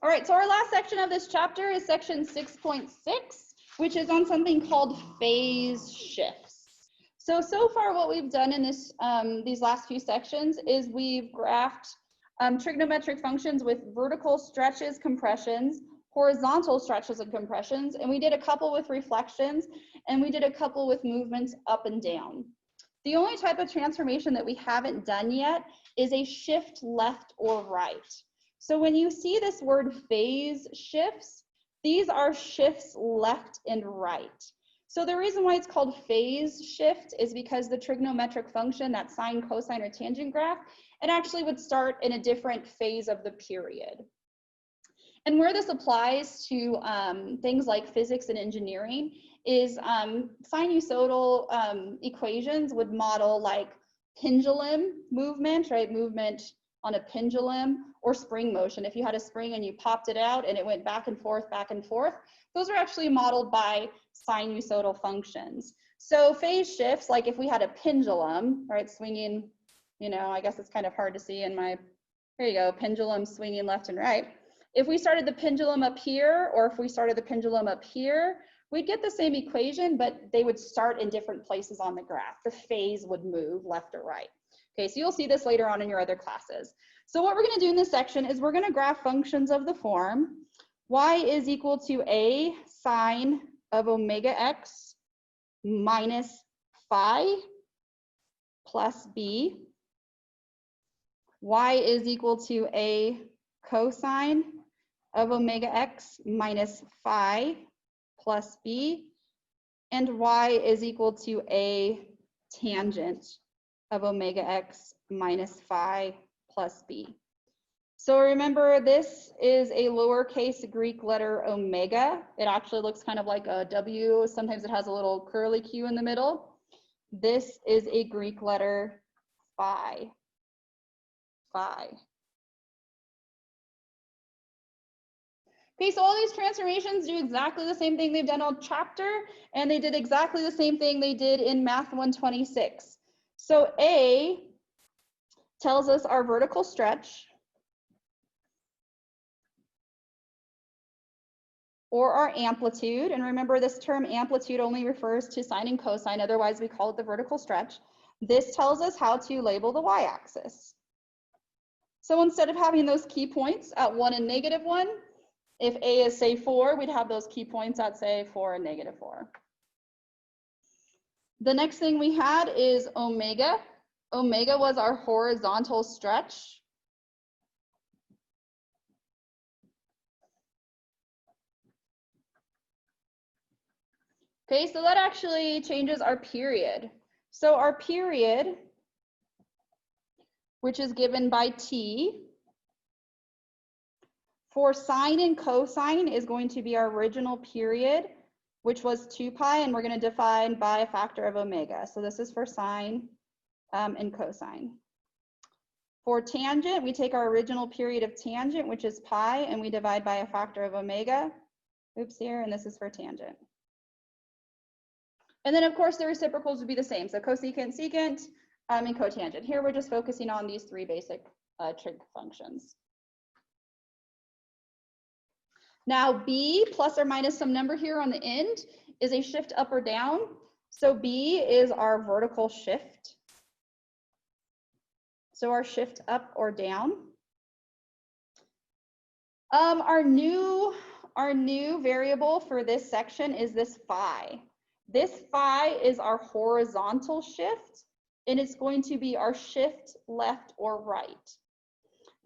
All right, so our last section of this chapter is section 6.6, which is on something called phase shifts. So far what we've done in this these last few sections is we've graphed trigonometric functions with vertical stretches, compressions, horizontal stretches and compressions, and we did a couple with reflections, and we did a couple with movements up and down. The only type of transformation that we haven't done yet is a shift left or right. So when you see this word phase shifts, these are shifts left and right. So the reason why it's called phase shift is because the trigonometric function, that sine, cosine, or tangent graph, it actually would start in a different phase of the period. And where this applies to things like physics and engineering is sinusoidal equations would model like pendulum movement, right? Movement on a pendulum, or spring motion. If you had a spring and you popped it out and it went back and forth, those are actually modeled by sinusoidal functions. So phase shifts, like if we had a pendulum, right, swinging, you know, I guess it's kind of hard to see in my, here you go, pendulum swinging left and right. If we started the pendulum up here, or if we started the pendulum up here, we'd get the same equation, but they would start in different places on the graph. The phase would move left or right. Okay, so you'll see this later on in your other classes. So what we're gonna do in this section is we're gonna graph functions of the form y is equal to a sine of omega x minus phi plus b. Y is equal to a cosine of omega x minus phi plus b. And y is equal to a tangent of omega x minus phi plus b. So remember, this is a lowercase Greek letter omega. It actually looks kind of like a W. Sometimes it has a little curly Q in the middle. This is a Greek letter phi. Phi. Okay, so all these transformations do exactly the same thing they've done all chapter, and they did exactly the same thing they did in Math 126. So A tells us our vertical stretch, or our amplitude. And remember, this term amplitude only refers to sine and cosine, otherwise we call it the vertical stretch. This tells us how to label the y-axis. So instead of having those key points at 1 and -1, if A is, say, 4, we'd have those key points at, say, 4 and -4. The next thing we had is omega. Omega was our horizontal stretch. Okay, so that actually changes our period. So our period, which is given by t, for sine and cosine is going to be our original period, which was 2 pi, and we're going to define by a factor of omega. So this is for sine and cosine. For tangent, we take our original period of tangent, which is pi, and we divide by a factor of omega. Oops, here, and this is for tangent. And then, of course, the reciprocals would be the same. So cosecant, secant, and cotangent. Here, we're just focusing on these 3 basic trig functions. Now, B, plus or minus some number here on the end, is a shift up or down. So B is our vertical shift. So our shift up or down. Our new variable for this section is this phi. This phi is our horizontal shift, and it's going to be our shift left or right.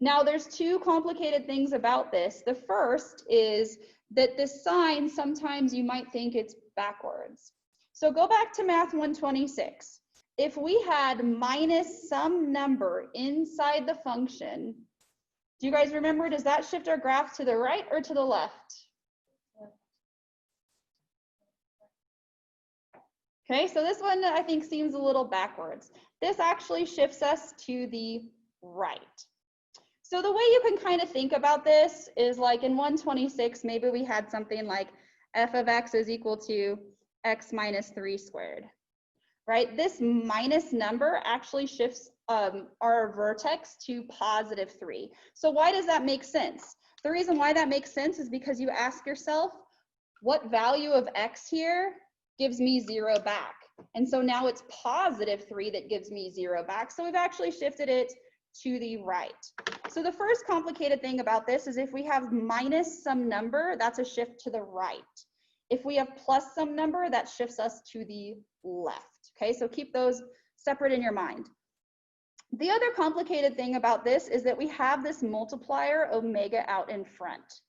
Now, there's 2 complicated things about this. The first is that this sign, sometimes you might think it's backwards. So go back to Math 126. If we had minus some number inside the function, do you guys remember, does that shift our graph to the right or to the left? Okay, so this one I think seems a little backwards. This actually shifts us to the right. So the way you can kind of think about this is like in 126, maybe we had something like f of x is equal to x minus 3 squared, right? This minus number actually shifts our vertex to +3. So why does that make sense? The reason why that makes sense is because you ask yourself, what value of x here gives me 0 back? And so now it's +3 that gives me 0 back. So we've actually shifted it to the right. So the first complicated thing about this is if we have minus some number, that's a shift to the right. If we have plus some number, that shifts us to the left. Okay, so keep those separate in your mind. The other complicated thing about this is that we have this multiplier omega out in front.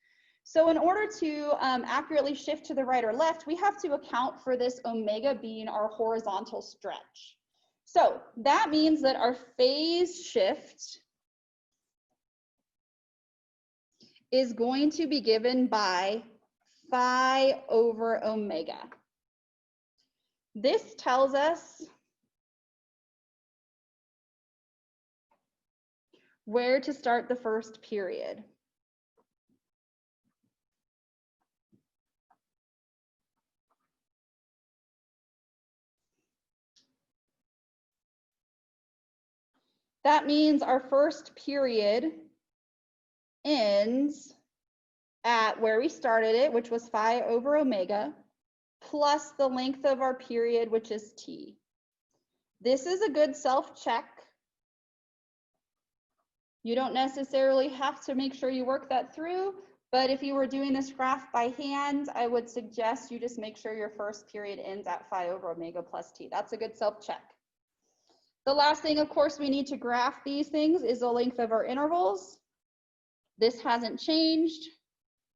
So in order to accurately shift to the right or left, we have to account for this omega being our horizontal stretch. So that means that our phase shift is going to be given by phi over omega. This tells us where to start the first period. That means our first period ends at where we started it, which was phi over omega, plus the length of our period, which is t. This is a good self-check. You don't necessarily have to make sure you work that through, but if you were doing this graph by hand, I would suggest you just make sure your first period ends at phi over omega plus t. That's a good self-check. The last thing, of course, we need to graph these things is the length of our intervals. This hasn't changed.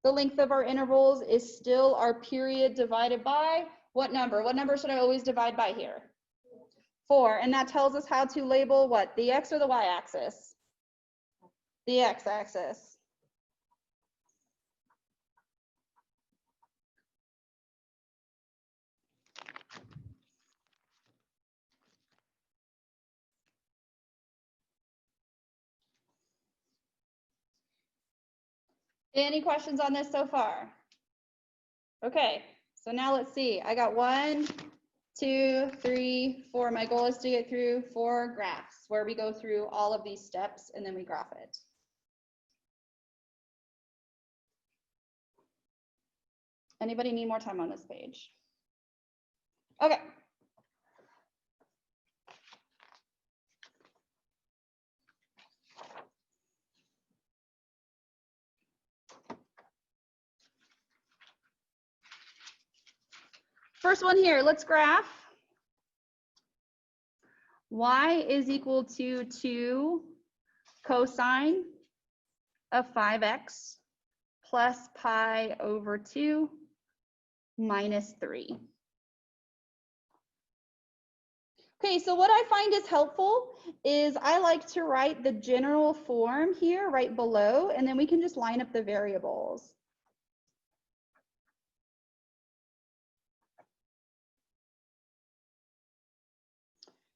The length of our intervals is still our period divided by what number? What number should I always divide by here? 4. And that tells us how to label what? The x or the y-axis? The x-axis. Any questions on this so far? Okay, so now let's see. I got 1, 2, 3, 4. My goal is to get through 4 graphs where we go through all of these steps and then we graph it. Anybody need more time on this page? Okay. First one here, let's graph. Y is equal to 2 cosine of 5x plus pi over 2 minus 3. Okay, so what I find is helpful is I like to write the general form here right below, and then we can just line up the variables.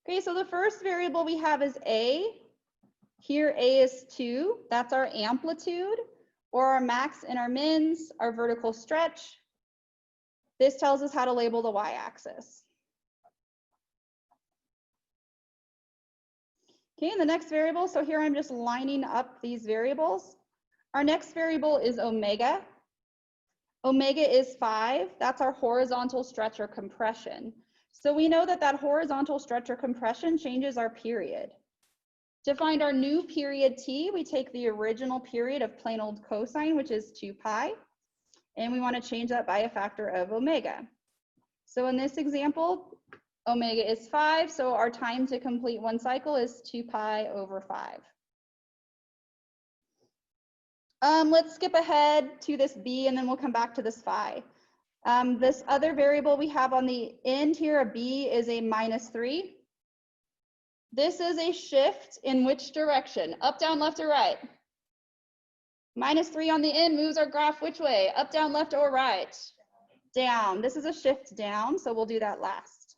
Okay, so the first variable we have is A. Here A is 2, that's our amplitude, or our max and our mins, our vertical stretch. This tells us how to label the y-axis. Okay, and the next variable, so here I'm just lining up these variables. Our next variable is omega. Omega is 5, that's our horizontal stretch or compression. So we know that that horizontal stretch or compression changes our period. To find our new period t, we take the original period of plain old cosine, which is 2 pi, and we want to change that by a factor of omega. So in this example, omega is 5, so our time to complete one cycle is 2 pi over 5. Let's skip ahead to this b, and then we'll come back to this phi. This other variable we have on the end here, a b, is a minus 3. This is a shift in which direction? Up, down, left, or right? Minus 3 on the end moves our graph which way? Up, down, left, or right? Down. This is a shift down, so we'll do that last.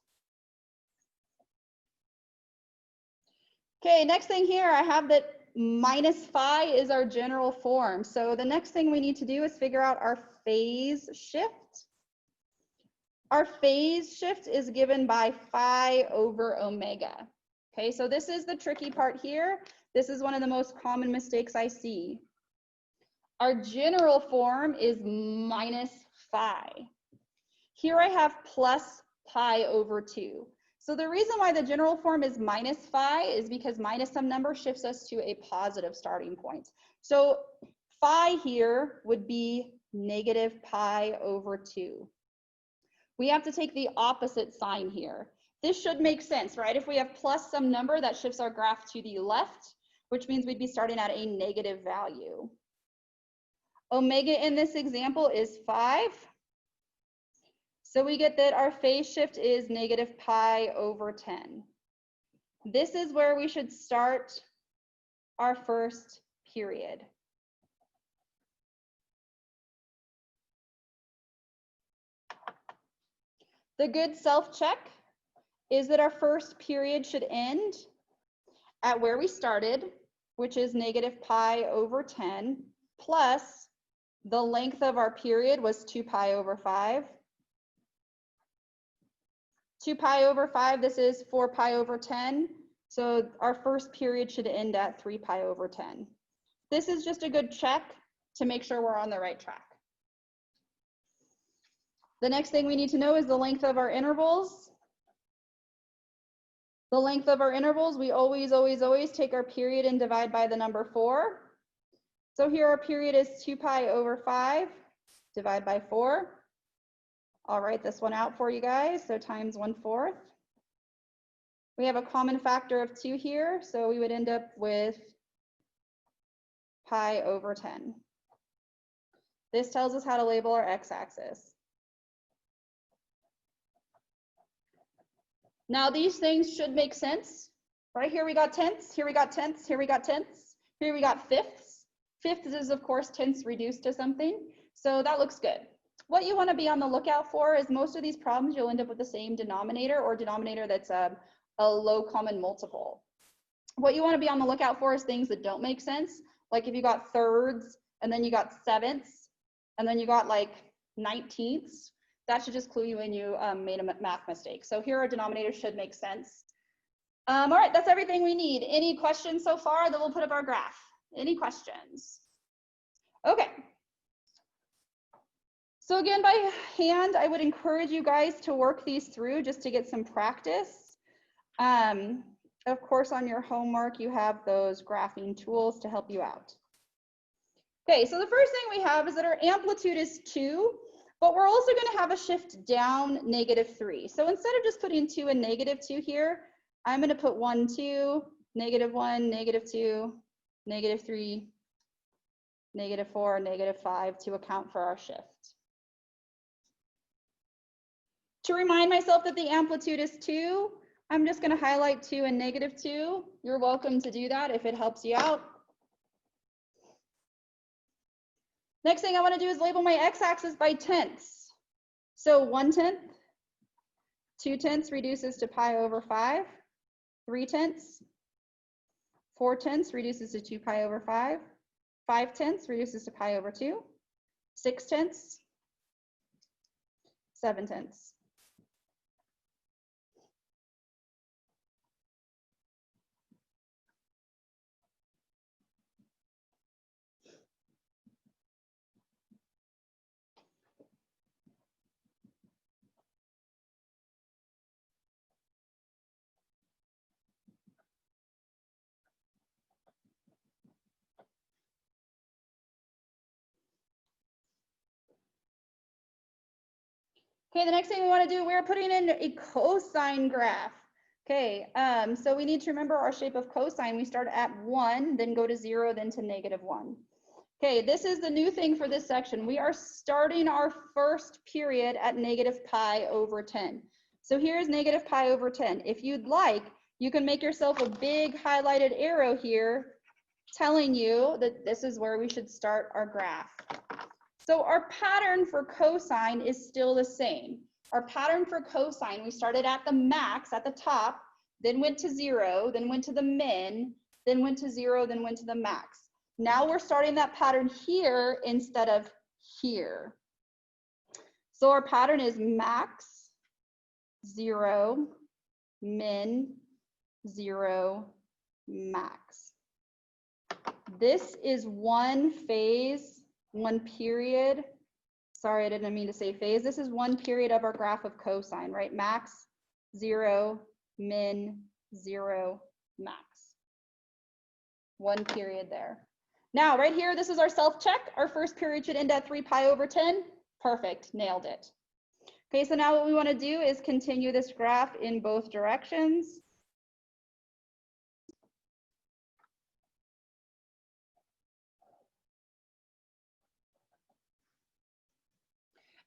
Okay, next thing here, I have that minus phi is our general form. So the next thing we need to do is figure out our phase shift. Our phase shift is given by phi over omega. Okay, so this is the tricky part here. This is one of the most common mistakes I see. Our general form is minus phi. Here I have plus pi over 2. So the reason why the general form is minus phi is because minus some number shifts us to a positive starting point. So phi here would be negative pi over 2. We have to take the opposite sign here. This should make sense, right? If we have plus some number, that shifts our graph to the left, which means we'd be starting at a negative value. Omega in this example is 5. So we get that our phase shift is negative pi over 10. This is where we should start our first period. The good self-check is that our first period should end at where we started, which is negative pi over 10, plus the length of our period was 2 pi over 5. 2 pi over 5, this is 4 pi over 10. So our first period should end at 3 pi over 10. This is just a good check to make sure we're on the right track. The next thing we need to know is the length of our intervals. The length of our intervals, we always take our period and divide by the number 4. So here our period is 2 pi over 5, divide by 4. I'll write this one out for you guys, so times 1/4. We have a common factor of 2 here, so we would end up with pi over 10. This tells us how to label our x-axis. Now these things should make sense. Right here we got tenths, here we got tenths, here we got tenths, here we got fifths. Fifths is of course tenths reduced to something, so that looks good. What you want to be on the lookout for is most of these problems you'll end up with the same denominator or denominator that's a low common multiple. What you want to be on the lookout for is things that don't make sense, like if you got thirds and then you got sevenths and then you got like 19ths. That should just clue you in you made a math mistake. So here our denominator should make sense. All right, that's everything we need. Any questions so far? Then we'll put up our graph. Any questions? Okay. So again, by hand, I would encourage you guys to work these through just to get some practice. Of course, on your homework, you have those graphing tools to help you out. Okay, so the first thing we have is that our amplitude is 2. But we're also going to have a shift down -3. So instead of just putting 2 and -2 here, I'm going to put 1, 2, -1, -2, -3, -4, -5 to account for our shift. To remind myself that the amplitude is 2, I'm just going to highlight 2 and -2. You're welcome to do that if it helps you out. Next thing I want to do is label my x-axis by tenths. So 1/10, 2/10 reduces to pi over 5, 3/10, 4/10 reduces to 2 pi over 5, 5/10 reduces to pi over 2, 6/10, 7/10. Okay, the next thing we want to do, we're putting in a cosine graph. Okay, so we need to remember our shape of cosine. We start at 1, then go to 0, then to -1. Okay, this is the new thing for this section. We are starting our first period at -pi over 10. So here's -pi over 10. If you'd like, you can make yourself a big highlighted arrow here telling you that this is where we should start our graph. So our pattern for cosine is still the same. Our pattern for cosine, we started at the max at the top, then went to 0, then went to the min, then went to 0, then went to the max. Now we're starting that pattern here instead of here. So our pattern is max, 0, min, 0, max. This is one phase 1 period. Sorry, I didn't mean to say phase. This is 1 period of our graph of cosine, right? Max, 0, min, 0, max. 1 period there. Now, right here, this is our self-check. Our first period should end at 3 pi over 10. Perfect, nailed it. Okay, so now what we want to do is continue this graph in both directions.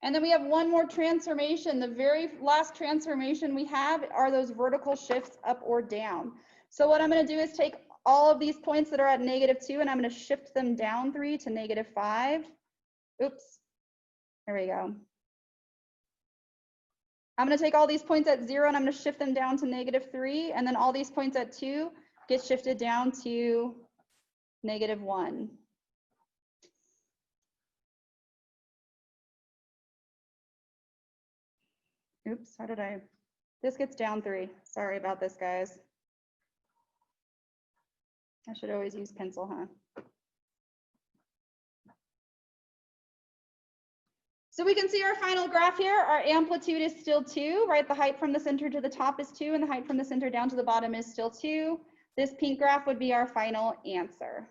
And then we have one more transformation. The very last transformation we have are those vertical shifts up or down. So what I'm going to do is take all of these points that are at -2 and I'm going to shift them down 3 to -5. Oops, there we go. I'm going to take all these points at 0 and I'm going to shift them down to -3. And then all these points at 2 get shifted down to -1. Oops, how did I? This gets down 3. Sorry about this, guys. I should always use pencil, huh? So we can see our final graph here. Our amplitude is still 2, right? The height from the center to the top is 2, and the height from the center down to the bottom is still 2. This pink graph would be our final answer.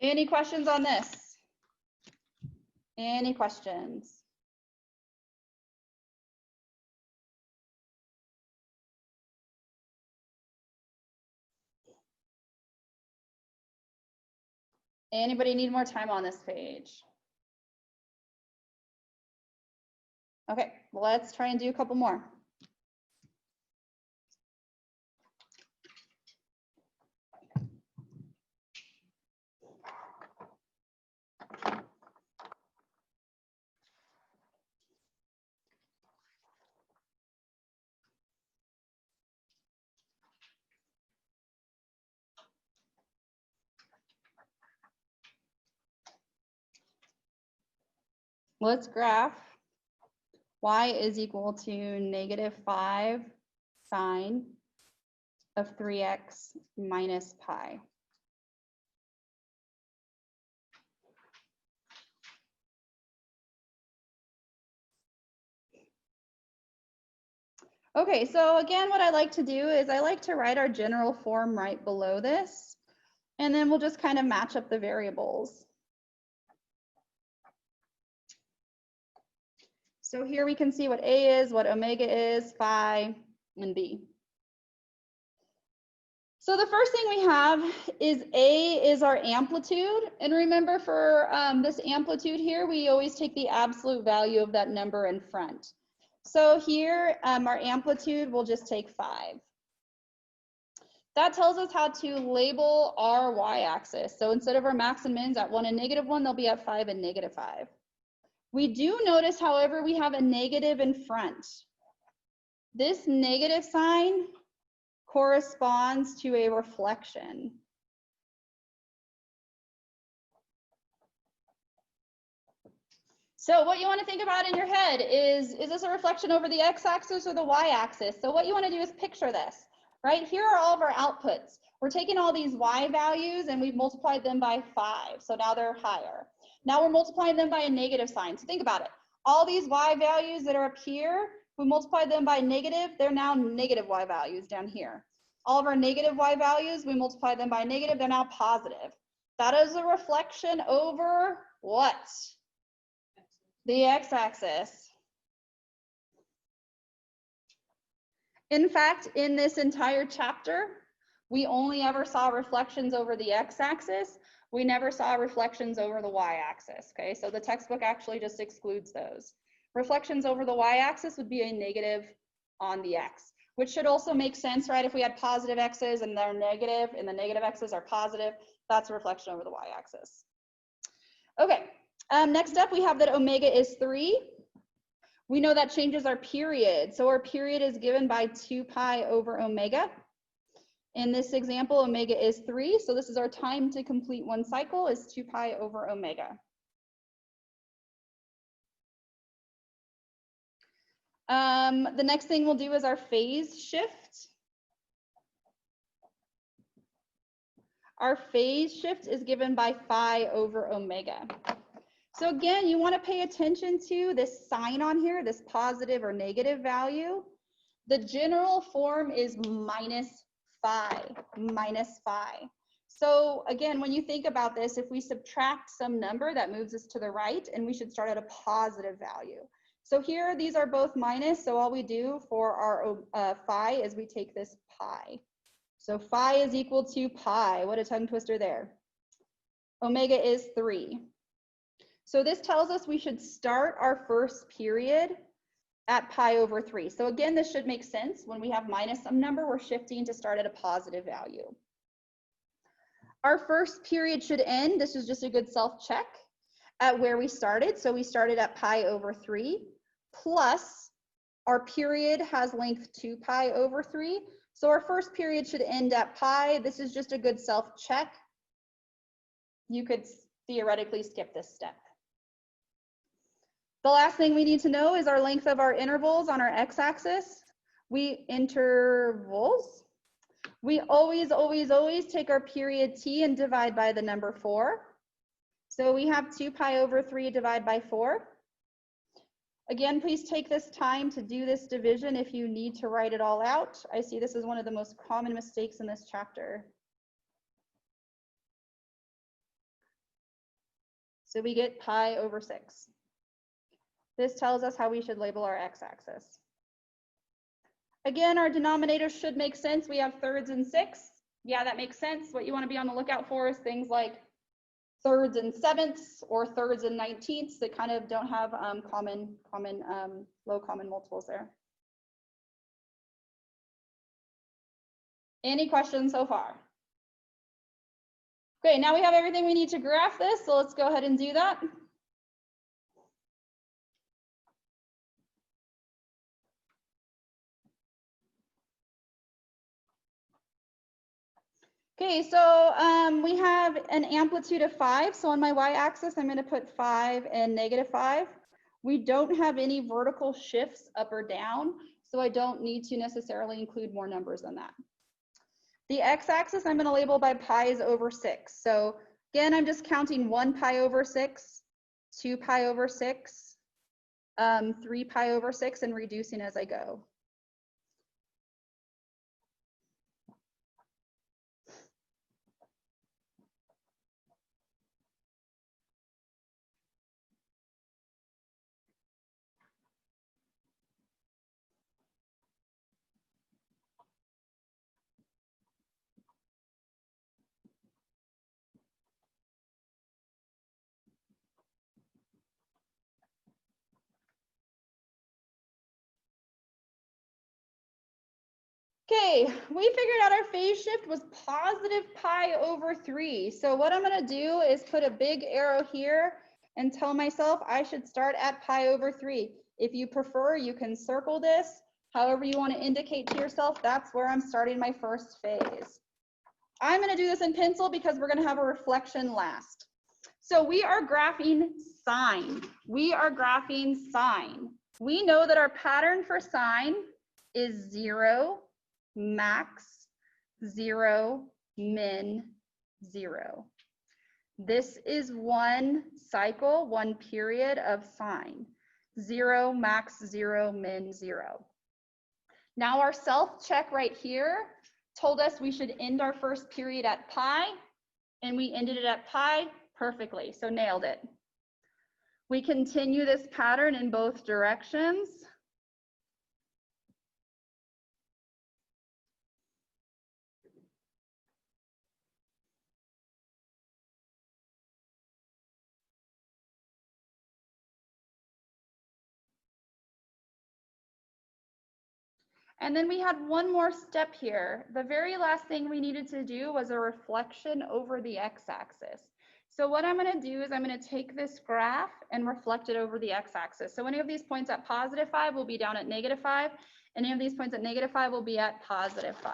Any questions on this? Any questions? Anybody need more time on this page? Okay, well, let's try and do a couple more. Let's graph y is equal to -5 sine of 3x minus pi. Okay, so again, what I like to do is I like to write our general form right below this, and then we'll just kind of match up the variables. So here we can see what A is, what omega is, phi, and B. So the first thing we have is A is our amplitude. And remember for this amplitude here, we always take the absolute value of that number in front. So here, our amplitude, we'll just take 5. That tells us how to label our y-axis. So instead of our max and mins at 1 and -1, they'll be at 5 and -5. We do notice, however, we have a negative in front. This negative sign corresponds to a reflection. So what you want to think about in your head is this a reflection over the x-axis or the y-axis? So what you want to do is picture this, right? Here are all of our outputs. We're taking all these y values and we've multiplied them by 5. So now they're higher. Now we're multiplying them by a negative sign. So think about it. All these y values that are up here, we multiplied them by negative, they're now negative y values down here. All of our negative y values, we multiply them by negative, they're now positive. That is a reflection over what? The x-axis. In fact, in this entire chapter, we only ever saw reflections over the x-axis. We never saw reflections over the y-axis, okay? So the textbook actually just excludes those. Reflections over the y-axis would be a negative on the x, which should also make sense, right? If we had positive x's and they're negative and the negative x's are positive, that's a reflection over the y-axis. Okay, next up we have that omega is 3. We know that changes our period. So our period is given by 2 pi over omega. In this example, omega is 3. So this is our time to complete one cycle is 2 pi over omega. The next thing we'll do is our phase shift. Our phase shift is given by phi over omega. So again, you want to pay attention to this sign on here, this positive or negative value. The general form is minus phi. So again, when you think about this, if we subtract some number, that moves us to the right, and we should start at a positive value. So here, these are both minus, so all we do for our phi is we take this pi. So phi is equal to pi. What a tongue twister there. Omega is 3. So this tells us we should start our first period at pi over 3. So again, this should make sense. When we have minus some number, we're shifting to start at a positive value. Our first period should end. This is just a good self-check at where we started. So we started at pi over 3 plus our period has length 2 pi over 3. So our first period should end at pi. This is just a good self-check. You could theoretically skip this step. The last thing we need to know is our length of our intervals on our x-axis. We always take our period t and divide by the number 4. So we have 2 pi over 3 divided by 4. Again, please take this time to do this division if you need to write it all out. I see this is one of the most common mistakes in this chapter. So we get pi over 6. This tells us how we should label our x-axis. Again, our denominators should make sense. We have thirds and sixths. Yeah, that makes sense. What you want to be on the lookout for is things like thirds and sevenths or thirds and 19ths that kind of don't have low common multiples there. Any questions so far? Okay, now we have everything we need to graph this, so let's go ahead and do that. Okay, so we have an amplitude of 5. So on my y-axis, I'm going to put 5 and negative 5. We don't have any vertical shifts up or down, so I don't need to necessarily include more numbers than that. The x-axis I'm going to label by pi's over 6. So again, I'm just counting 1 pi over 6, 2 pi over 6, 3 pi over 6, and reducing as I go. Okay, we figured out our phase shift was positive pi over 3. So what I'm going to do is put a big arrow here and tell myself I should start at pi over 3. If you prefer, you can circle this. However you want to indicate to yourself, that's where I'm starting my first phase. I'm going to do this in pencil because we're going to have a reflection last. So we are graphing sine. We know that our pattern for sine is 0, max, 0, min, 0. This is one cycle, one period of sine. 0, max, 0, min, 0. Now our self-check right here told us we should end our first period at pi, and we ended it at pi perfectly, so nailed it. We continue this pattern in both directions. And then we had one more step here. The very last thing we needed to do was a reflection over the x-axis. So what I'm going to do is I'm going to take this graph and reflect it over the x-axis. So any of these points at positive 5 will be down at negative 5. Any of these points at negative 5 will be at positive 5.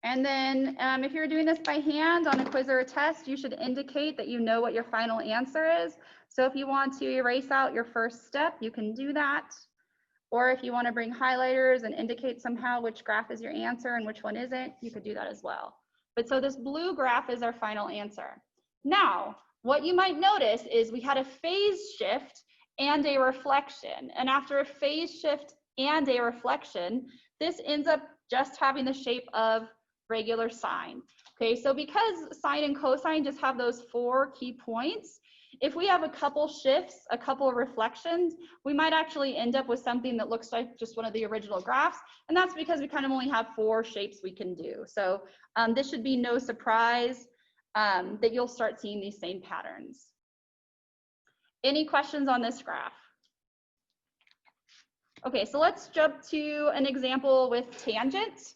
And then if you're doing this by hand on a quiz or a test, you should indicate that you know what your final answer is. So if you want to erase out your first step, you can do that. Or if you want to bring highlighters and indicate somehow which graph is your answer and which one isn't, you could do that as well. But so this blue graph is our final answer. Now, what you might notice is we had a phase shift and a reflection. And after a phase shift and a reflection, this ends up just having the shape of regular sine. Okay, so because sine and cosine just have those 4 key points, if we have a couple shifts, a couple of reflections, we might actually end up with something that looks like just one of the original graphs. And that's because we kind of only have 4 shapes we can do. So this should be no surprise that you'll start seeing these same patterns. Any questions on this graph? Okay, so let's jump to an example with tangent.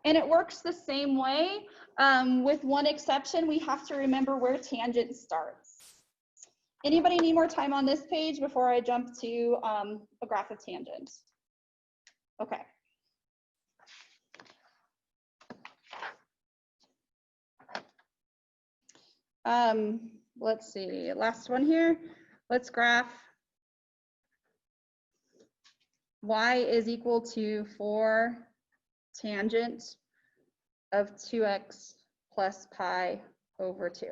And it works the same way. With one exception, we have to remember where tangent starts. Anybody need more time on this page before I jump to a graph of tangent? Okay. Let's see, last one here. Let's graph y is equal to 4 tangent of 2x plus pi over 2.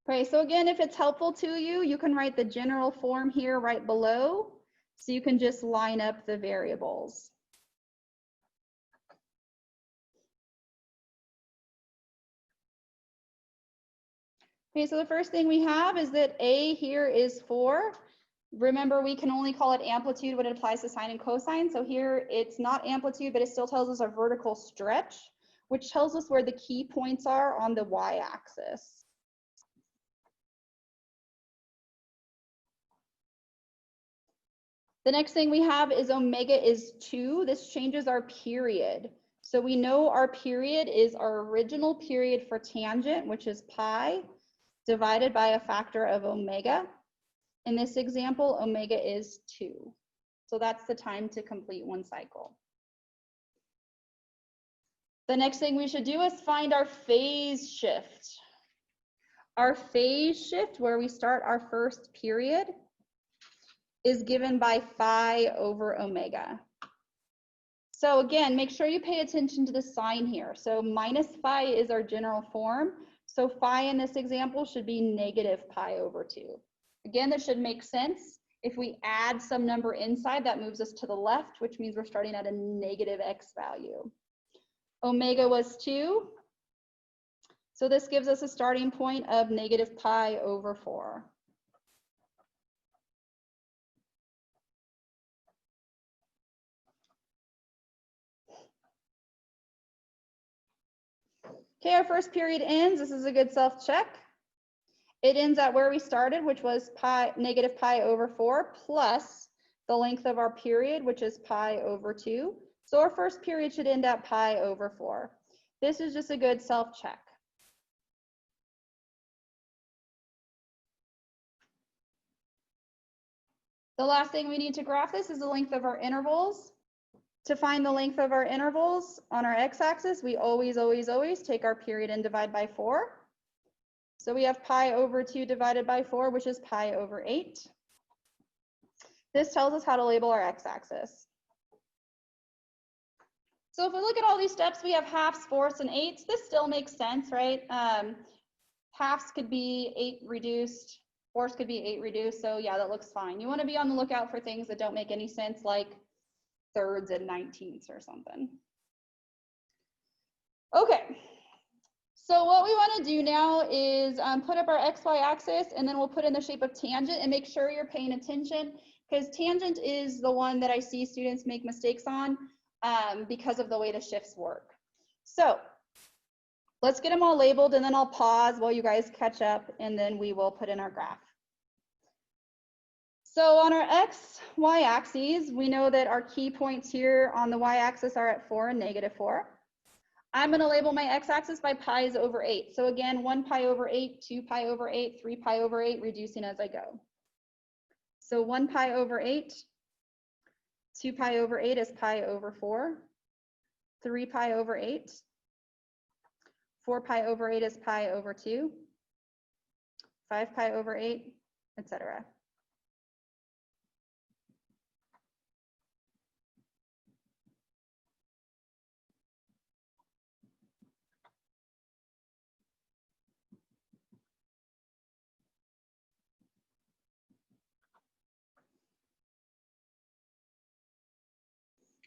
Okay, so again, if it's helpful to you, you can write the general form here right below. So you can just line up the variables. Okay, so the first thing we have is that A here is 4. Remember, we can only call it amplitude when it applies to sine and cosine. So here it's not amplitude, but it still tells us a vertical stretch, which tells us where the key points are on the y-axis. The next thing we have is omega is 2. This changes our period. So we know our period is our original period for tangent, which is pi, divided by a factor of omega. In this example, omega is 2. So that's the time to complete one cycle. The next thing we should do is find our phase shift. Our phase shift, where we start our first period, is given by phi over omega. So again, make sure you pay attention to the sign here. So minus phi is our general form. So phi in this example should be negative pi over 2. Again, that should make sense. If we add some number inside, that moves us to the left, which means we're starting at a negative x value. Omega was 2. So this gives us a starting point of negative pi over 4. Okay, our first period ends. This is a good self-check. It ends at where we started, which was negative pi over 4 plus the length of our period, which is pi over 2. So our first period should end at pi over 4. This is just a good self-check. The last thing we need to graph this is the length of our intervals. To find the length of our intervals on our x-axis, we always take our period and divide by 4. So we have pi over 2 divided by 4, which is pi over 8. This tells us how to label our x-axis. So if we look at all these steps, we have halves, fourths, and eighths. This still makes sense, right? Halves could be 8 reduced, fourths could be 8 reduced. So yeah, that looks fine. You want to be on the lookout for things that don't make any sense, like thirds and 19ths or something. Okay, so what we want to do now is put up our xy axis, and then we'll put in the shape of tangent, and make sure you're paying attention, because tangent is the one that I see students make mistakes on because of the way the shifts work. So let's get them all labeled, and then I'll pause while you guys catch up, and then we will put in our graph. So on our x, y axes, we know that our key points here on the y-axis are at 4 and negative 4. I'm going to label my x-axis by pi's over 8. So again, 1 pi over 8, 2 pi over 8, 3 pi over 8, reducing as I go. So 1 pi over 8, 2 pi over 8 is pi over 4. 3 pi over 8. 4 pi over 8 is pi over 2. 5 pi over 8, etc.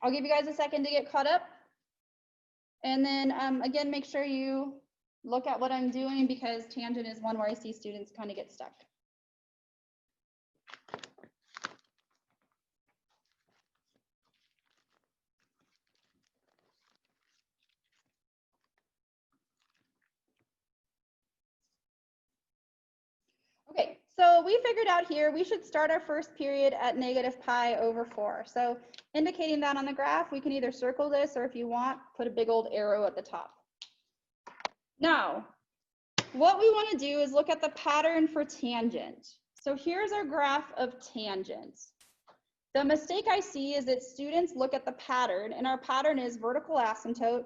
I'll give you guys a second to get caught up. And then again, make sure you look at what I'm doing because tangent is one where I see students kind of get stuck. Okay, so we figured out here we should start our first period at negative pi over 4. So indicating that on the graph, we can either circle this or if you want, put a big old arrow at the top. Now, what we want to do is look at the pattern for tangent. So here's our graph of tangent. The mistake I see is that students look at the pattern, and our pattern is vertical asymptote,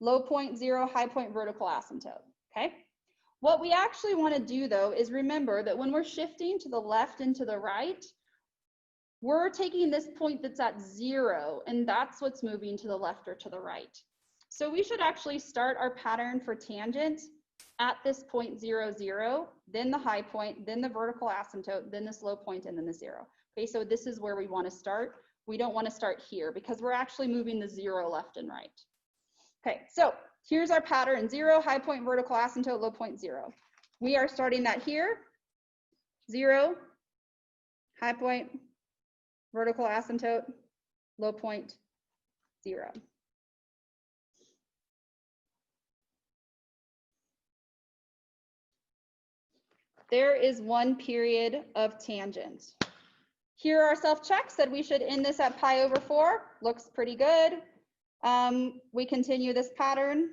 low point 0, high point vertical asymptote, okay? What we actually want to do though is remember that when we're shifting to the left and to the right, we're taking this point that's at 0, and that's what's moving to the left or to the right. So we should actually start our pattern for tangent at this point 0, 0, then the high point, then the vertical asymptote, then this low point, and then the 0. Okay, so this is where we want to start. We don't want to start here because we're actually moving the 0 left and right. Okay, so here's our pattern: 0, high point, vertical asymptote, low point, 0. We are starting that here: 0, high point, vertical asymptote, low point, 0. There is one period of tangent. Here our self-check said we should end this at pi over 4. Looks pretty good. We continue this pattern.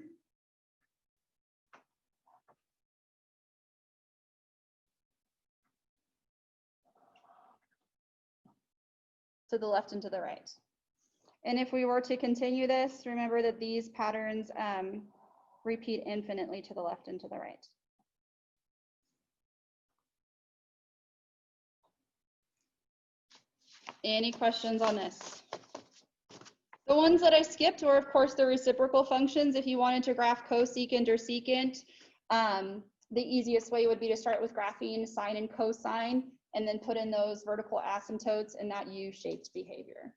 To the left and to the right. And if we were to continue this, remember that these patterns repeat infinitely to the left and to the right. Any questions on this? The ones that I skipped were, of course, the reciprocal functions. If you wanted to graph cosecant or secant, the easiest way would be to start with graphing sine and cosine, and then put in those vertical asymptotes and that U-shaped behavior.